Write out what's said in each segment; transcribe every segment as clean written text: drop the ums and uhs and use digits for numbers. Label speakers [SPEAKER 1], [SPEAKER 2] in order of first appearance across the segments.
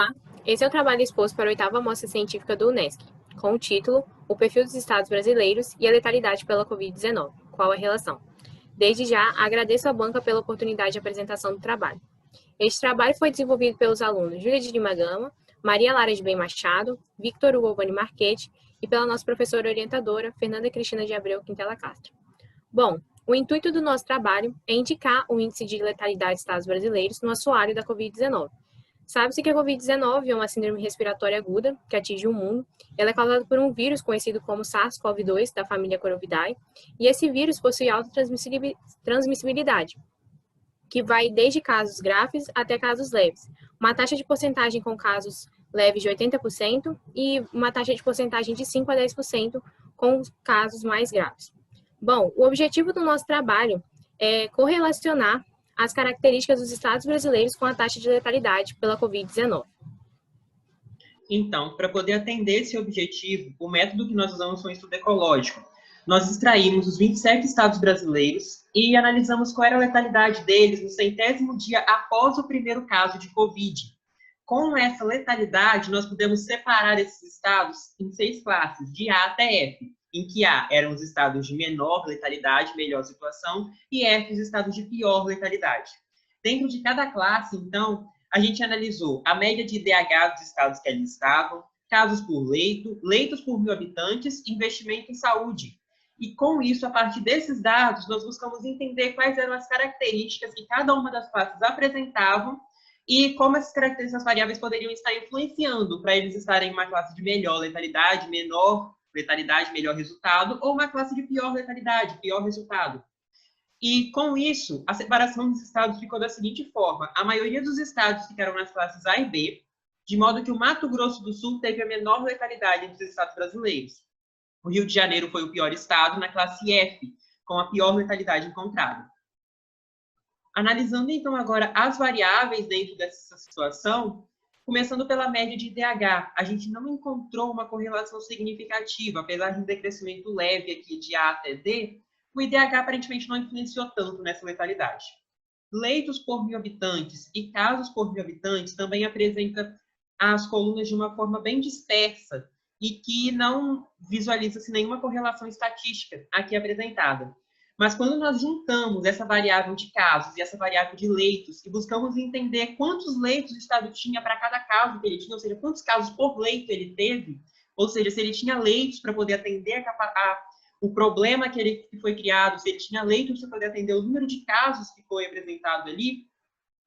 [SPEAKER 1] Olá, esse é o trabalho exposto para a 8ª Mostra Científica do UNESCO, com o título O perfil dos Estados brasileiros e a letalidade pela Covid-19. Qual a relação? Desde já, agradeço à banca pela oportunidade de apresentação do trabalho. Este trabalho foi desenvolvido pelos alunos Júlia de Lima Gama, Maria Lara de Bem Machado, Victor Hugo Vani Marchetti e pela nossa professora orientadora, Fernanda Cristina de Abreu Quintela Castro. Bom, o intuito do nosso trabalho é indicar o índice de letalidade dos Estados brasileiros no assoalho da Covid-19. Sabe-se que a Covid-19 é uma síndrome respiratória aguda que atinge o mundo. Ela é causada por um vírus conhecido como SARS-CoV-2, da família Corvidae, e esse vírus possui alta transmissibilidade, que vai desde casos graves até casos leves. Uma taxa de porcentagem com casos leves de 80% e uma taxa de porcentagem de 5 a 10% com casos mais graves. Bom, o objetivo do nosso trabalho é correlacionar as características dos estados brasileiros com a taxa de letalidade pela Covid-19.
[SPEAKER 2] Então, para poder atender esse objetivo, o método que nós usamos foi um estudo ecológico. Nós extraímos os 27 estados brasileiros e analisamos qual era a letalidade deles no 100º dia após o primeiro caso de Covid. Com essa letalidade, nós pudemos separar esses estados em 6 classes, de A até F, em que A eram os estados de menor letalidade, melhor situação, e F os estados de pior letalidade. Dentro de cada classe, então, a gente analisou a média de IDH dos estados que ali estavam, casos por leito, leitos por 1.000 habitantes, investimento em saúde. E com isso, a partir desses dados, nós buscamos entender quais eram as características que cada uma das classes apresentavam e como essas características variáveis poderiam estar influenciando para eles estarem em uma classe de melhor letalidade, menor letalidade, melhor resultado, ou uma classe de pior letalidade, pior resultado. E, com isso, a separação dos estados ficou da seguinte forma. A maioria dos estados ficaram nas classes A e B, de modo que o Mato Grosso do Sul teve a menor letalidade entre os estados brasileiros. O Rio de Janeiro foi o pior estado, na classe F, com a pior letalidade encontrada. Analisando, então, agora as variáveis dentro dessa situação, começando pela média de IDH, a gente não encontrou uma correlação significativa, apesar de um decrescimento leve aqui de A até D, o IDH aparentemente não influenciou tanto nessa letalidade. Leitos por 1.000 habitantes e casos por 1.000 habitantes também apresentam as colunas de uma forma bem dispersa e que não visualiza-se nenhuma correlação estatística aqui apresentada. Mas quando nós juntamos essa variável de casos e essa variável de leitos e buscamos entender quantos leitos o estado tinha para cada caso que ele tinha, ou seja, quantos casos por leito ele teve, ou seja, se ele tinha leitos para poder atender o problema que foi criado, se ele tinha leitos para poder atender o número de casos que foi apresentado ali,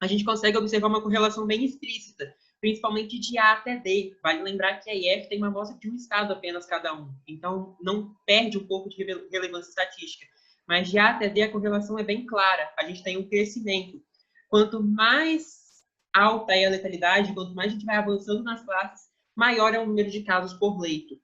[SPEAKER 2] a gente consegue observar uma correlação bem explícita, principalmente de A até D. Vale lembrar que a IF tem uma amostra de um estado apenas cada um, então não perde um pouco de relevância estatística. Mas de A até D a correlação é bem clara, a gente tem um crescimento. Quanto mais alta é a letalidade, quanto mais a gente vai avançando nas classes, maior é o número de casos por leito.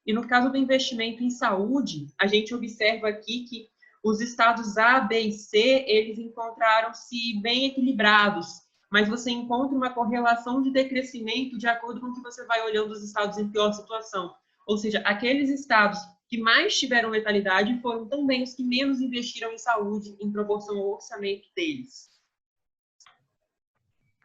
[SPEAKER 2] E no caso do investimento em saúde, a gente observa aqui que os estados A, B e C, eles encontraram-se bem equilibrados, mas você encontra uma correlação de decrescimento de acordo com o que você vai olhando os estados em pior situação. Ou seja, aqueles estados que mais tiveram letalidade foram também os que menos investiram em saúde em proporção ao orçamento deles.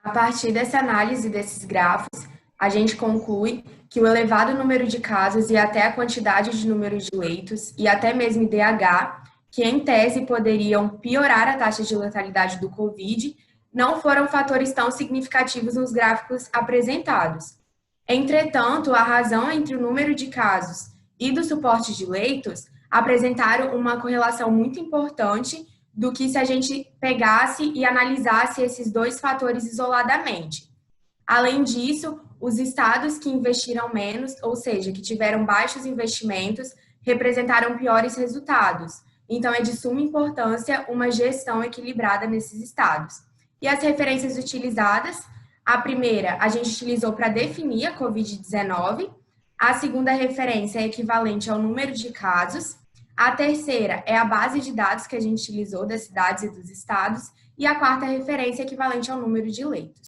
[SPEAKER 3] A partir dessa análise desses grafos, a gente conclui que o elevado número de casos e até a quantidade de número de leitos e até mesmo IDH, que em tese poderiam piorar a taxa de letalidade do Covid, não foram fatores tão significativos nos gráficos apresentados. Entretanto, a razão entre o número de casos e do suporte de leitos apresentaram uma correlação muito importante do que se a gente pegasse e analisasse esses dois fatores isoladamente. Além disso, os estados que investiram menos, ou seja, que tiveram baixos investimentos, representaram piores resultados. Então, é de suma importância uma gestão equilibrada nesses estados. E as referências utilizadas, a primeira a gente utilizou para definir a Covid-19, a segunda referência é equivalente ao número de casos, a terceira é a base de dados que a gente utilizou das cidades e dos estados, e a quarta referência é equivalente ao número de leitos.